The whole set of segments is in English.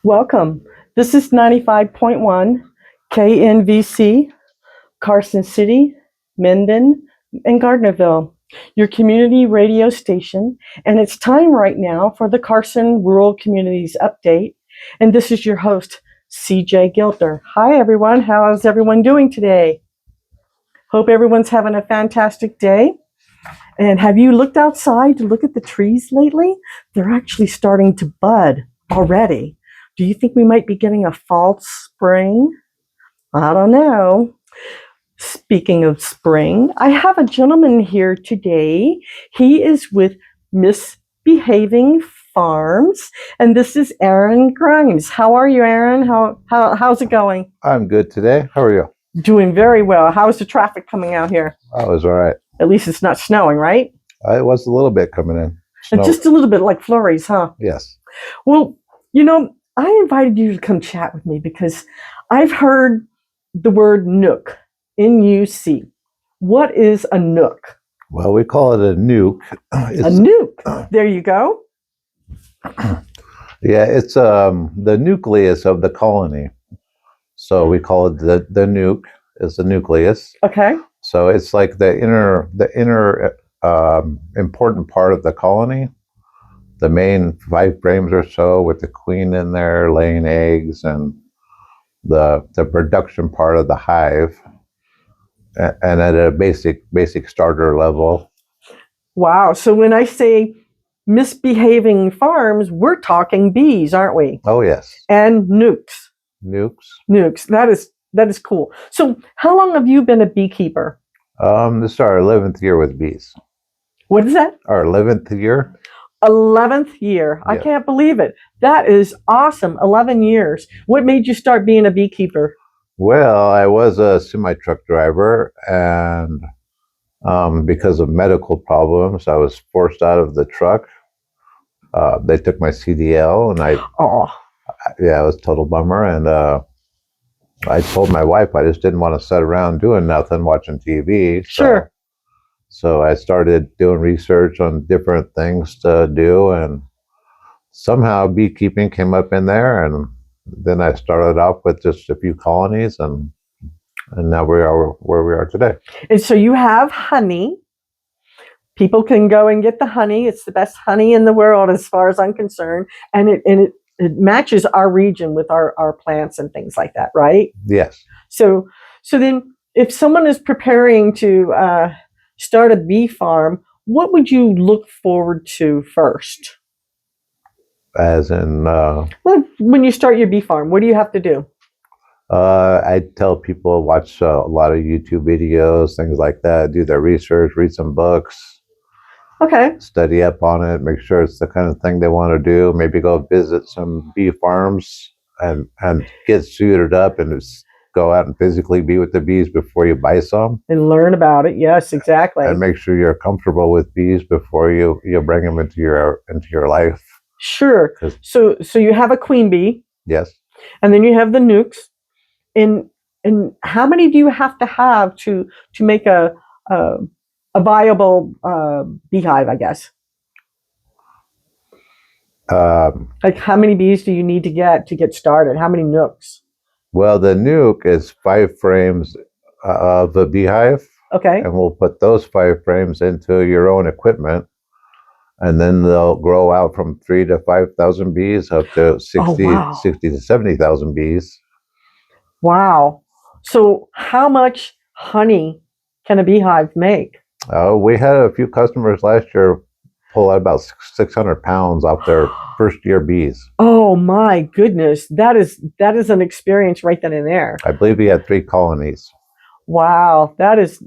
Welcome. This is 95.1 KNVC, Carson City, Mendon, and Gardnerville, your community radio station. And it's time right now for the Carson Rural Communities update. And this is your host, CJ Gilder. Hi, everyone. How's everyone doing today? Hope everyone's having a fantastic day. And have you looked outside to look at the trees lately? They're actually starting to bud already. Do you think we might be getting a fall spring? I don't know. Speaking of spring, I have a gentleman here today. He is with Misbehaving Farms, and this is Aaron Grimes. How are you, Aaron? How's it going? I'm good today. How are you? Doing very well. How's the traffic coming out here? Oh, it was all right. At least it's not snowing, right? It was a little bit coming in. Snow. Just a little bit like flurries, huh? Yes. Well, I invited you to come chat with me because I've heard the word nuc, N-U-C. What is a nuc? Well, we call it a nuke. A nuke. There you go. Yeah, it's the nucleus of the colony. So we call it the nuke is the nucleus. Okay. So it's like the inner important part of the colony. The main 5 frames or so with the queen in there laying eggs and the production part of the hive, and at a basic starter level. Wow. So when I say Misbehaving Farms, we're talking bees, aren't we? Oh, yes. And nukes. Nukes. That is cool. So how long have you been a beekeeper? This is our 11th year with bees. What is that? Our 11th year. 11th year. Yeah. I can't believe it. That is awesome. 11 years. What made you start being a beekeeper? Well, I was a semi-truck driver, and because of medical problems, I was forced out of the truck. They took my CDL, and it was a total bummer. And I told my wife I just didn't want to sit around doing nothing, watching TV. Sure. So I started doing research on different things to do, and somehow beekeeping came up in there, and then I started off with just a few colonies, and now we are where we are today. And so you have honey. People can go and get the honey. It's the best honey in the world as far as I'm concerned, and it matches our region with our plants and things like that, right? Yes. So then if someone is preparing to start a bee farm, what would you look forward to first? As in? Well, when you start your bee farm, what do you have to do? I tell people watch a lot of YouTube videos, things like that, do their research, read some books. Okay. Study up on it, make sure it's the kind of thing they want to do. Maybe go visit some bee farms and get suited up and just go out and physically be with the bees before you buy some. And learn about it. Yes, exactly. And make sure you're comfortable with bees before you bring them into your life. Sure. So you have a queen bee. Yes. And then you have the nukes. And how many do you have to make a viable beehive, I guess? Like how many bees do you need to get started? How many nukes? Well, the nuke is 5 frames of the beehive. Okay. And we'll put those 5 frames into your own equipment. And then they'll grow out from 3,000 to 5,000 bees up to 60 to 70,000 bees. Wow. So how much honey can a beehive make? We had a few customers last year pull out about 600 pounds off their first year bees. Oh my goodness. That is an experience right then and there. I believe we had 3 colonies. Wow. That is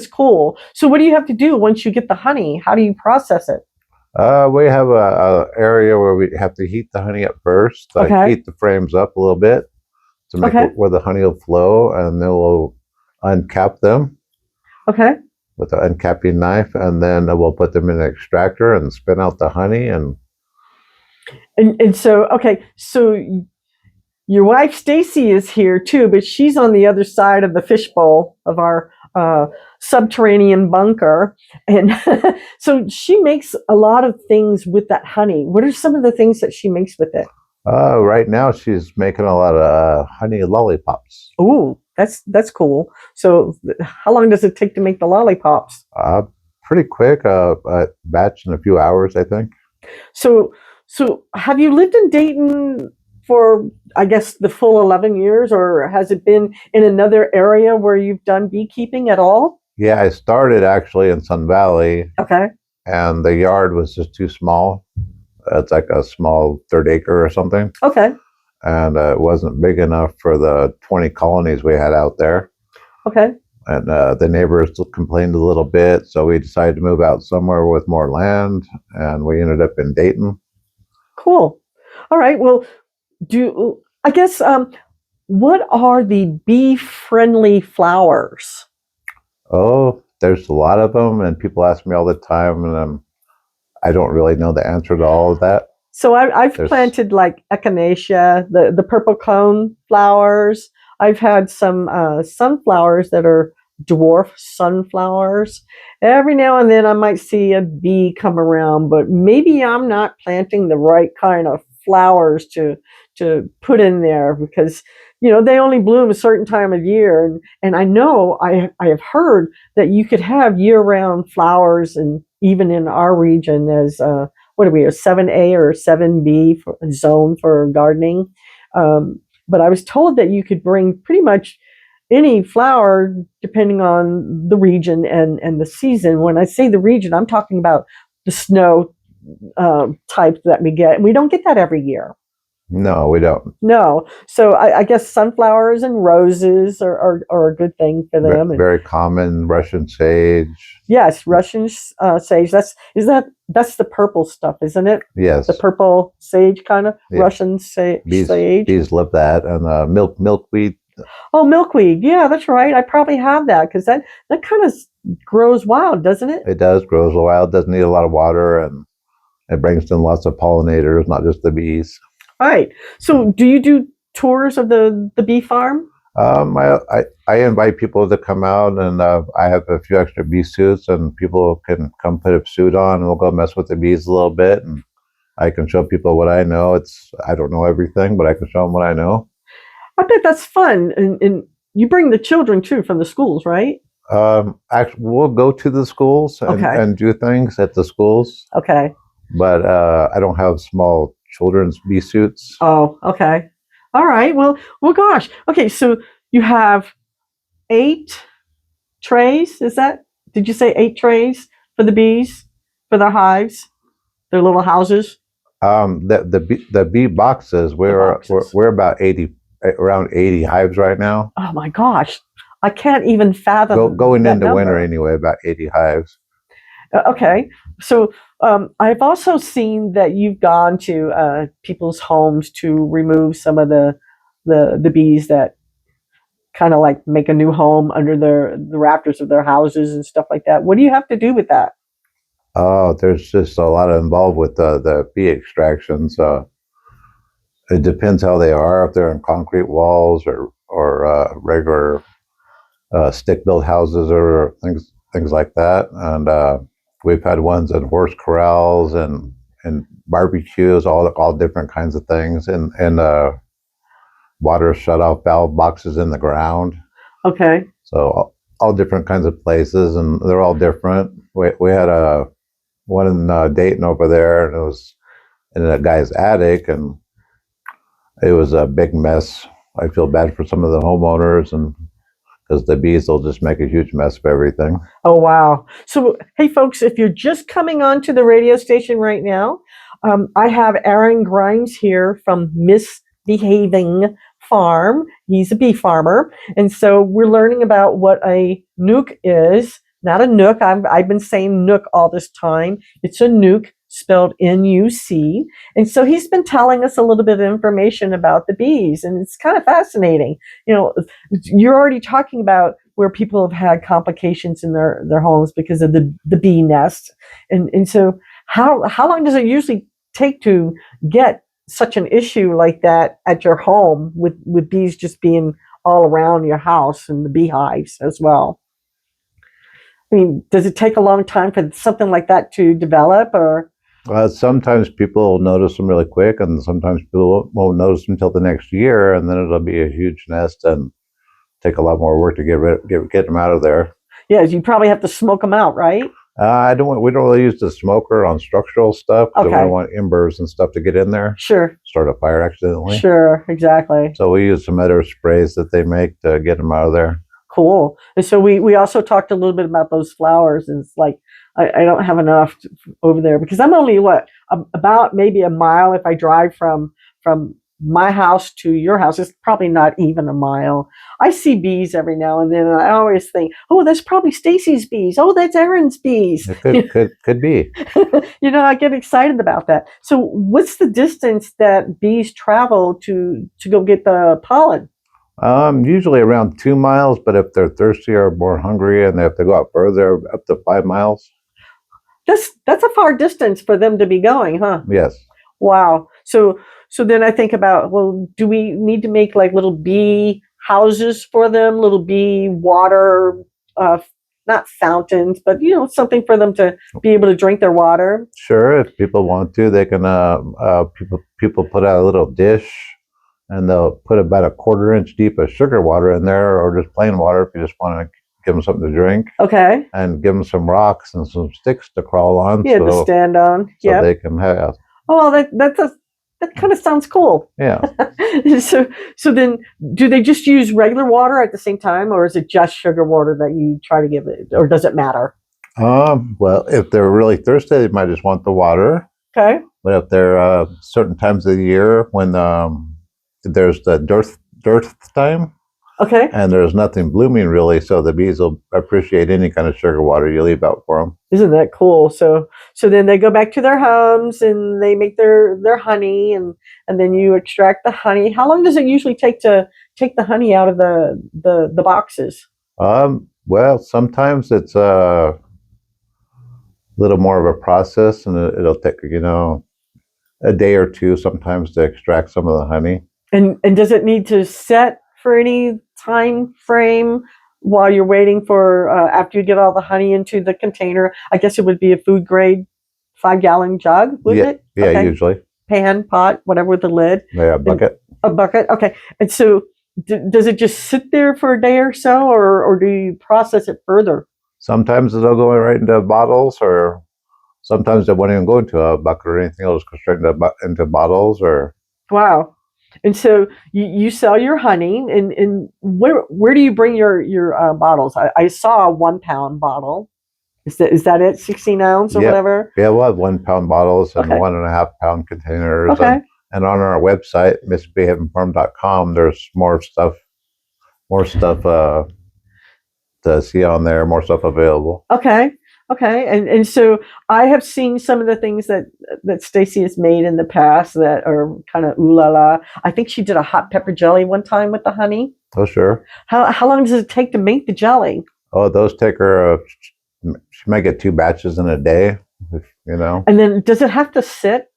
cool. So what do you have to do once you get the honey? How do you process it? We have a area where we have to heat the honey up first. Heat the frames up a little bit to make it where the honey will flow, and then we'll uncap them. Okay. With an uncapping knife, and then we'll put them in an extractor and spin out the honey. And so your wife Stacy is here too, but she's on the other side of the fishbowl of our subterranean bunker, and so she makes a lot of things with that honey. What are some of the things that she makes with it? Right now, she's making a lot of honey lollipops. Ooh, that's cool. So, how long does it take to make the lollipops? Uh, Pretty quick, a batch in a few hours, I think. So, so have you lived in Dayton for, I guess, the full 11 years, or has it been in another area where you've done beekeeping at all? Yeah, I started actually in Sun Valley, Okay. and the yard was just too small. It's like a small third acre or something, Okay. and it wasn't big enough for the 20 colonies we had out there. Okay. And the neighbors complained a little bit, so we decided to move out somewhere with more land, and we ended up in Dayton. Cool. All right. Well, do I guess what are the bee-friendly flowers? Oh, there's a lot of them, and people ask me all the time, and I don't really know the answer to all of that. So I've There's planted like echinacea, the purple cone flowers. I've had some sunflowers that are dwarf sunflowers. Every now and then I might see a bee come around, but maybe I'm not planting the right kind of flowers to put in there because they only bloom a certain time of year, and I know I have heard that you could have year-round flowers, and even in our region as what are we, a 7A or a 7B for a zone for gardening. But I was told that you could bring pretty much any flower depending on the region and the season. When I say the region, I'm talking about the snow type that we get. And we don't get that every year. no, we don't. No. So I guess sunflowers and roses are a good thing for them. And Very common Russian sage. yes, Russian sage. That's the purple stuff, isn't it? Yes, The purple sage kind of yeah. Russian sage. Bees love that, and milkweed. Oh, milkweed. Yeah, that's right. I probably have that because that kind of grows wild, doesn't it? It does grows wild. Doesn't need a lot of water, and it brings in lots of pollinators, not just the bees. All right. So, do you do tours of the bee farm? I invite people to come out, and I have a few extra bee suits, and people can come put a suit on, and we'll go mess with the bees a little bit, and I can show people what I know. I don't know everything, but I can show them what I know. I bet that's fun, and you bring the children too from the schools, right? Actually, we'll go to the schools Okay. and do things at the schools, Okay. but I don't have small children's bee suits. Oh, okay. All right. Well, gosh. Okay, so you have 8 trays. Did you say 8 trays for the bees, for their hives, their little houses? The bee boxes. We're about 80, around 80 hives right now. Oh my gosh, I can't even fathom Going that into number. winter anyway, about 80 hives. Okay, so I've also seen that you've gone to people's homes to remove some of the bees that kind of like make a new home under the rafters of their houses and stuff like that. What do you have to do with that? Oh, there's just a lot involved with the bee extractions. It depends how they are. If they're in concrete walls or regular stick-built houses or things like that. And we've had ones in horse corrals and barbecues, all different kinds of things, and water shut-off valve boxes in the ground. Okay. So all different kinds of places, and they're all different. We had one in Dayton over there, and it was in a guy's attic, and it was a big mess. I feel bad for some of the homeowners, and because the bees will just make a huge mess of everything. Oh, wow. So, hey, folks, if you're just coming on to the radio station right now, I have Aaron Grimes here from Misbehaving Farm. He's a bee farmer. And so we're learning about what a nuc is. Not a nook. I've been saying nook all this time. It's a nuc, spelled N-U-C. And so he's been telling us a little bit of information about the bees, and it's kind of fascinating. You're already talking about where people have had complications in their homes because of the bee nest. And so how long does it usually take to get such an issue like that at your home with bees just being all around your house and the beehives as well? I mean, does it take a long time for something like that to develop, or? Sometimes people will notice them really quick, and sometimes people won't notice them until the next year, and then it'll be a huge nest and take a lot more work to get them out of there. Yeah, you probably have to smoke them out, right? We don't really use the smoker on structural stuff because we Okay. don't want embers and stuff to get in there, Sure. start a fire accidentally. Sure, exactly. So we use some other sprays that they make to get them out of there. Cool. And so we also talked a little bit about those flowers, and it's like I don't have enough over there because I'm only about maybe a mile if I drive from my house to your house. It's probably not even a mile. I see bees every now and then, and I always think, oh, that's probably Stacy's bees. Oh, that's Erin's bees. It could be. I get excited about that. So, what's the distance that bees travel to go get the pollen? Usually around 2 miles, but if they're thirsty or more hungry and they have to go out further, up to 5 miles. That's a far distance for them to be going, huh? Yes. Wow. So then I think about, well, do we need to make like little bee houses for them, little bee water, not fountains, but something for them to be able to drink their water? Sure, if people want to, they can. People put out a little dish, and they'll put about a 1/4 inch deep of sugar water in there, or just plain water if you just want to give them something to drink. Okay. And give them some rocks and some sticks to crawl on. Yeah, to stand on. So Yeah. they can have. Oh, well, that kind of sounds cool. Yeah. So then, do they just use regular water at the same time, or is it just sugar water that you try to give it, or does it matter? Well, if they're really thirsty, they might just want the water. Okay. But if they're certain times of the year when there's the dearth time, okay, and there's nothing blooming really, so the bees will appreciate any kind of sugar water you leave out for them. Isn't that cool? So then they go back to their homes and they make their honey, and then you extract the honey. How long does it usually take to take the honey out of the boxes? Well, sometimes it's a little more of a process, and it'll take a day or two sometimes to extract some of the honey. And does it need to set for any time frame while you're waiting for after you get all the honey into the container? I guess it would be a food grade 5-gallon jug, wouldn't it? Yeah, okay. Usually. Pan, pot, whatever with the lid. Yeah, bucket. A bucket. Okay. And so does it just sit there for a day or so, or do you process it further? Sometimes it'll go right into bottles, or sometimes it won't even go into a bucket or anything. It'll just go straight into bottles. Or wow. And so you sell your honey, and where do you bring your bottles? I saw a 1 pound bottle. Is that it? 16 ounce or whatever? Yeah, we'll have 1 pound bottles and 1.5 pound containers. Okay. And on our website, misbehavenfarm.com, there's more stuff to see on there, more stuff available. Okay. And so I have seen some of the things that Stacy has made in the past that are kind of ooh la la. I think she did a hot pepper jelly one time with the honey. Oh, sure. How long does it take to make the jelly? Oh, those take her. She might get 2 batches in a day, And then does it have to sit?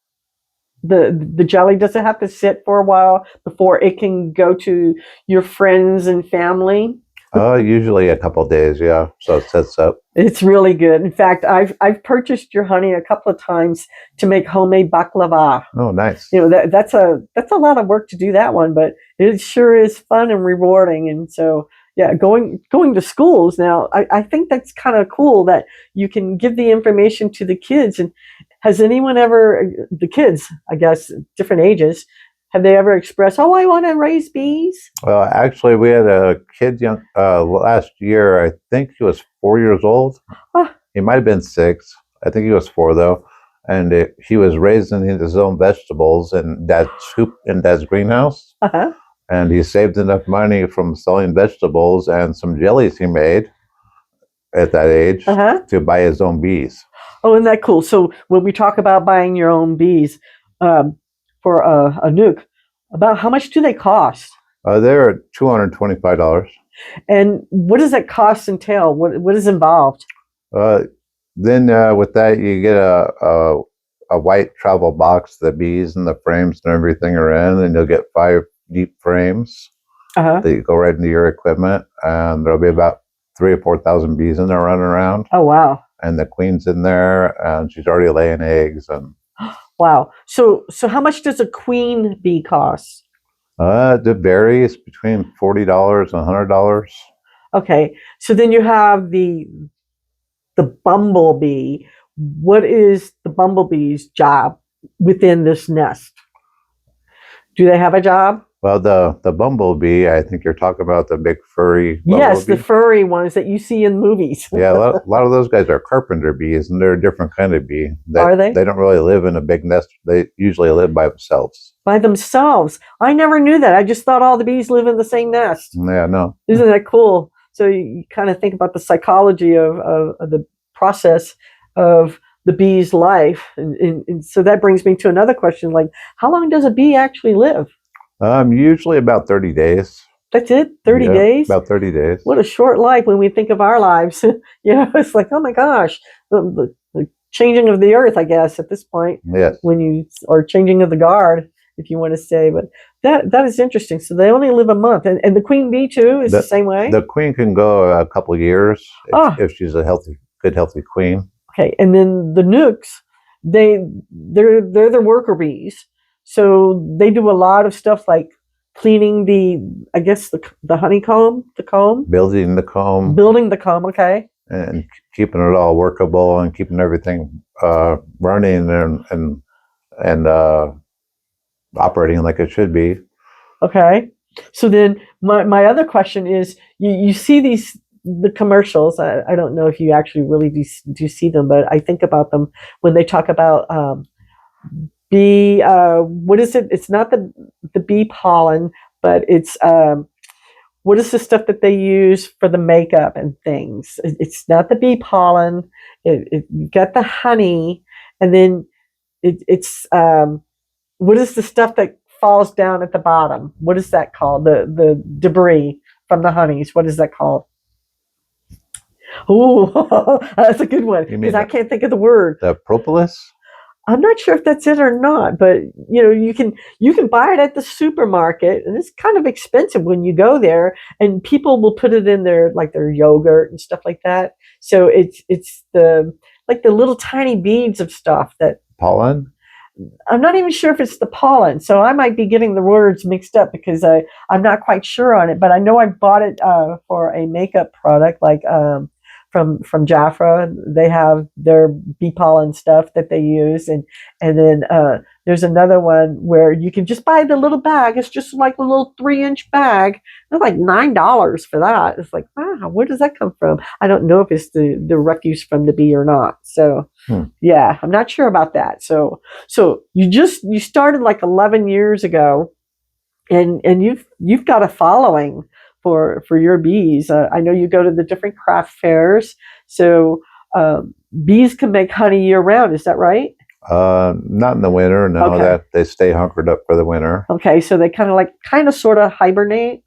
The jelly, does it have to sit for a while before it can go to your friends and family? Usually a couple of days, yeah. So it sets up. It's really good. In fact, I've purchased your honey a couple of times to make homemade baklava. Oh, nice. That's a lot of work to do that one, but it sure is fun and rewarding. And so, yeah, going to schools now, I think that's kind of cool that you can give the information to the kids. And has anyone ever, the kids, I guess, different ages, have they ever expressed, oh, I want to raise bees? Well, actually, we had a kid last year. I think he was 4 years old. Huh. He might have been 6. I think he was 4, though. And he was raising his own vegetables in Dad's greenhouse. Uh-huh. And he saved enough money from selling vegetables and some jellies he made at that age to buy his own bees. Oh, isn't that cool? So when we talk about buying your own bees, for a nuc, about how much do they cost? They're at $225. And what does that cost entail? What is involved? Then with that, you get a white travel box. The bees and the frames and everything are in, and you'll get 5 deep frames that you go right into your equipment, and there'll be about 3,000 or 4,000 bees in there running around. Oh, wow. and the queen's in there, and she's already laying eggs. And Wow. So how much does a queen bee cost? it varies between $40 and $100. Okay. So then you have the bumblebee. What is the bumblebee's job within this nest? Do they have a job? Well, the bumblebee, I think you're talking about the big furry Yes, the bumblebee. furry ones that you see in movies. Yeah, a lot of those guys are carpenter bees, and they're a different kind of bee. Are they? They don't really live in a big nest. They usually live by themselves. By themselves. I never knew that. I just thought all the bees live in the same nest. Yeah, no. Isn't that cool? So you kind of think about the psychology of the process of the bee's life. And so that brings me to another question, like, how long does a bee actually live? Usually about 30 days. That's it? 30 Yeah, days? About 30 days. What a short life when we think of our lives. It's like, oh my gosh, the changing of the earth, I guess, at this point. Yes. When you, or changing of the guard, if you want to say. But that is interesting. So they only live a month. And the queen bee, too, is the same way? The queen can go a couple of years if she's a good, healthy queen. Okay. And then the nucs, they're the worker bees. So they do a lot of stuff like cleaning the honeycomb, the comb. Building the comb. Building the comb, okay. And keeping it all workable and keeping everything running and operating like it should be. Okay. So then my other question is, you see the commercials. I don't know if you actually really do see them, but I think about them when they talk about bee, what is it? It's not the bee pollen, but it's what is the stuff that they use for the makeup and things? It's not the bee pollen. You got the honey, and then it's what is the stuff that falls down at the bottom? What is that called? The debris from the honeys. What is that called? Oh, that's a good one because I can't think of the word. The propolis? I'm not sure if that's it or not, but you can buy it at the supermarket, and it's kind of expensive when you go there. And people will put it in their yogurt and stuff like that. So it's the little tiny beads of stuff that pollen. I'm not even sure if it's the pollen, so I might be getting the words mixed up because I'm not quite sure on it. But I know I bought it for a makeup product, like from Jafra. They have their bee pollen stuff that they use, and then there's another one where you can just buy the little bag. It's just like a little 3-inch bag. They're like $9 for that. It's like, wow, where does that come from? I don't know if it's the refuse from the bee or not. So yeah, I'm not sure about that. So you started like 11 years ago, and you've got a following for your bees. I know you go to the different craft fairs, so bees can make honey year round. Is that right? Not in the winter. No, Okay. that they stay hunkered up for the winter. Okay, so they kind of sort of hibernate.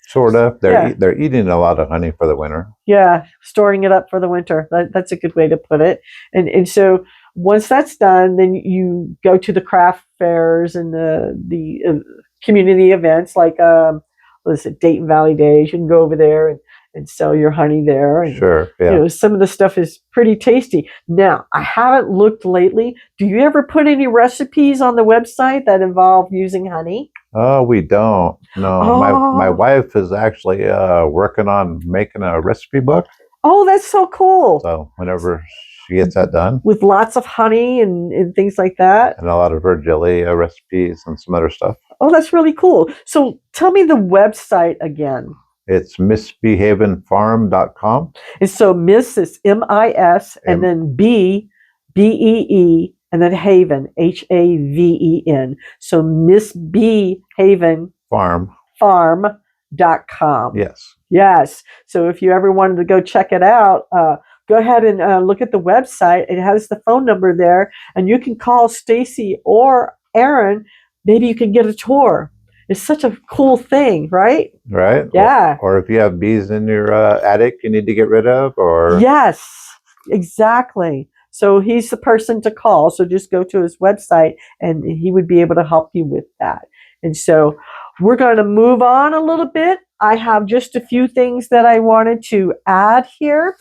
Sort of. They're eating a lot of honey for the winter. Yeah, storing it up for the winter. That's a good way to put it. And so once that's done, then you go to the craft fairs and the community events like what is it, Dayton Valley Days. You can go over there and sell your honey there. And, sure. Yeah. Some of the stuff is pretty tasty. Now, I haven't looked lately. Do you ever put any recipes on the website that involve using honey? Oh, we don't. No, Oh. my wife is actually working on making a recipe book. Oh, that's so cool. So whenever she gets that done, with lots of honey and things like that, and a lot of her jelly recipes and some other stuff. Oh, that's really cool. So tell me the website again. It's misbehavenfarm.com. And so Miss is MIS and then BEE and then Haven, HAVEN. So Misbehaven farm.com. Yes. Yes. So if you ever wanted to go check it out, go ahead and look at the website. It has the phone number there, and you can call Stacy or Aaron. Maybe you can get a tour. It's such a cool thing, right? Right. Yeah. Or if you have bees in your attic you need to get rid of, or yes, exactly. So he's the person to call. So just go to his website, and he would be able to help you with that. And so we're going to move on a little bit. I have just a few things that I wanted to add here.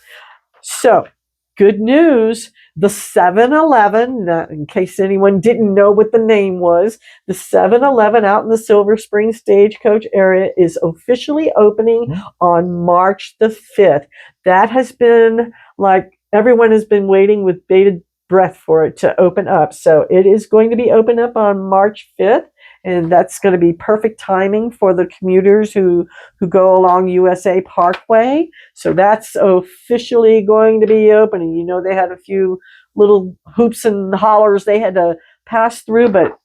So Good news, the 7-Eleven, in case anyone didn't know what the name was, the 7-Eleven out in the Silver Spring Stagecoach area is officially opening on March the 5th. That has been like everyone has been waiting with bated breath for it to open up. So it is going to be open up on March 5th. And that's going to be perfect timing for the commuters who go along USA Parkway. So that's officially going to be opening. You know, they had a few little hoops and hollers they had to pass through, but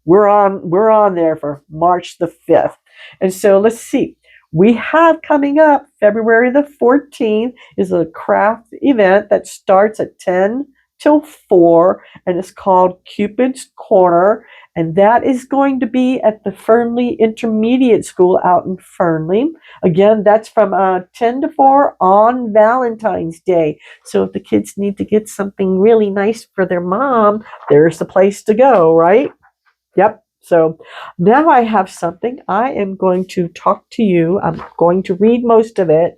we're on there for March the 5th. And so let's see. We have coming up February the 14th is a craft event that starts at 10 till 4, and it's called Cupid's Corner, and that is going to be at the Fernley Intermediate School out in Fernley. Again, that's from 10 to 4 on Valentine's Day. So if the kids need to get something really nice for their mom, there's the place to go, right? Yep. So now I have something. I am going to talk to you. I'm going to read most of it.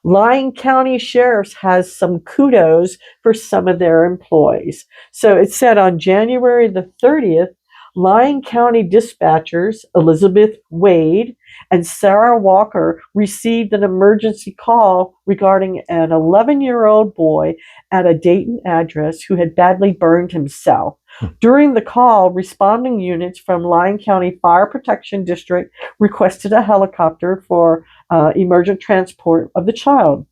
Lyon County Sheriff's has some kudos for some of their employees. So it said on January the 30th, Lyon County dispatchers Elizabeth Wade and Sarah Walker received an emergency call regarding an 11-year-old boy at a Dayton address who had badly burned himself. During the call, responding units from Lyon County Fire Protection District requested a helicopter for emergent transport of the child.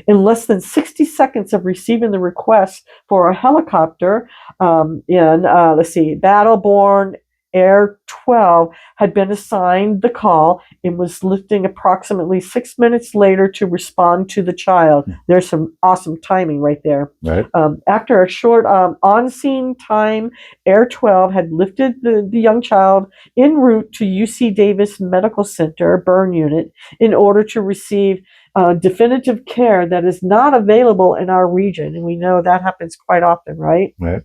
In less than 60 seconds of receiving the request for a helicopter, Battleborn Air 12 had been assigned the call and was lifting approximately 6 minutes later to respond to the child. There's some awesome timing right there. Right. After a short on-scene time, Air 12 had lifted the young child en route to UC Davis Medical Center burn unit in order to receive definitive care that is not available in our region. And we know that happens quite often, right? Right.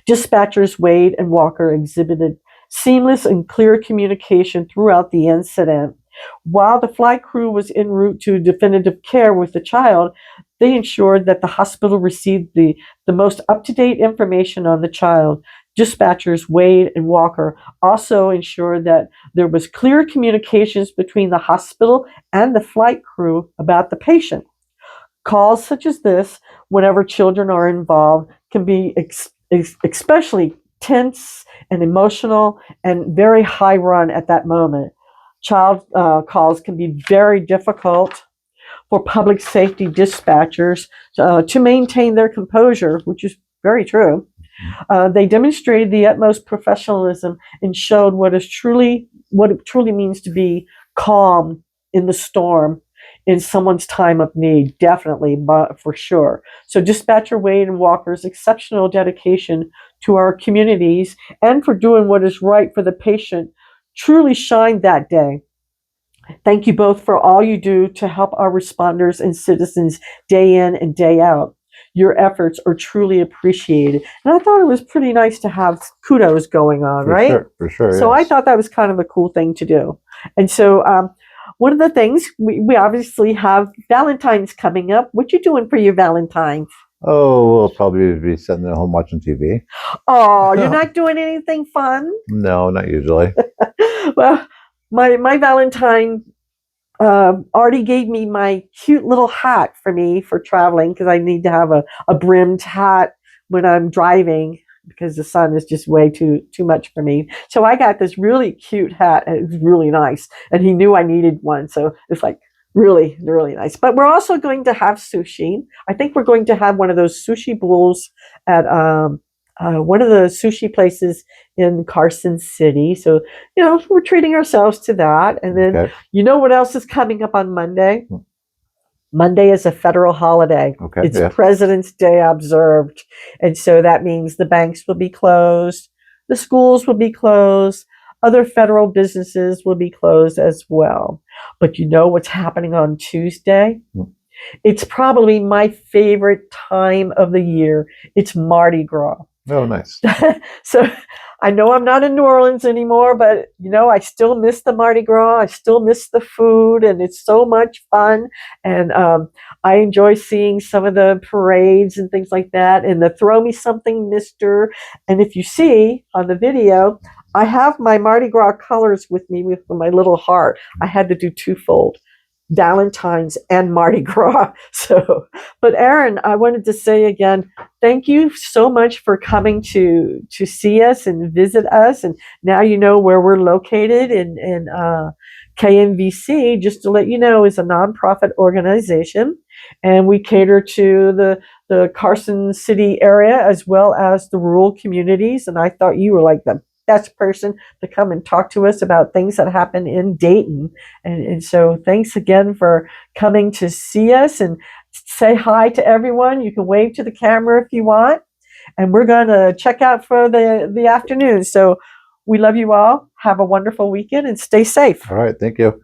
Dispatchers Wade and Walker exhibited seamless and clear communication throughout the incident. While the flight crew was en route to definitive care with the child, they ensured that the hospital received the most up-to-date information on the child. Dispatchers Wade and Walker also ensured that there was clear communications between the hospital and the flight crew about the patient. Calls such as this, whenever children are involved, can be especially tense and emotional and very high run at that moment. Child calls can be very difficult for public safety dispatchers to maintain their composure, which is very true. They demonstrated the utmost professionalism and showed what it truly means to be calm in the storm in someone's time of need, definitely, but for sure. So Dispatcher Wade and Walker's exceptional dedication to our communities and for doing what is right for the patient truly shined that day. Thank you both for all you do to help our responders and citizens day in and day out. Your efforts are truly appreciated. And I thought it was pretty nice to have kudos going on, right? For sure. So yes. I thought that was kind of a cool thing to do. And so one of the things, we obviously have Valentine's coming up. What you doing for your Valentine's? Oh, we'll probably be sitting at home watching TV. Oh, you're not doing anything fun? No, not usually. Well, my Valentine already gave me my cute little hat for me for traveling because I need to have a brimmed hat when I'm driving because the sun is just way too much for me. So I got this really cute hat and it's really nice. And he knew I needed one. So it's like really, really nice. But we're also going to have sushi. I think we're going to have one of those sushi bowls at one of the sushi places in Carson City. So, we're treating ourselves to that. And then, You know what else is coming up on Monday? Monday is a federal holiday. Okay, It's yeah. President's Day observed. And so that means the banks will be closed, the schools will be closed, other federal businesses will be closed as well. But you know what's happening on Tuesday? It's probably my favorite time of the year. It's Mardi Gras. Oh, nice. So I know I'm not in New Orleans anymore, but I still miss the Mardi Gras. I still miss the food, and it's so much fun. And I enjoy seeing some of the parades and things like that, and the Throw Me Something Mister. And if you see on the video, I have my Mardi Gras colors with me with my little heart. I had to do twofold. Valentine's and Mardi Gras. So, but Aaron, I wanted to say again, thank you so much for coming to see us and visit us. And now you know where we're located in KNVC. Just to let you know, is a nonprofit organization, and we cater to the Carson City area as well as the rural communities. And I thought you were like the best person to come and talk to us about things that happen in Dayton. And so thanks again for coming to see us, and say hi to everyone. You can wave to the camera if you want. And we're going to check out for the afternoon. So we love you all. Have a wonderful weekend and stay safe. All right. Thank you.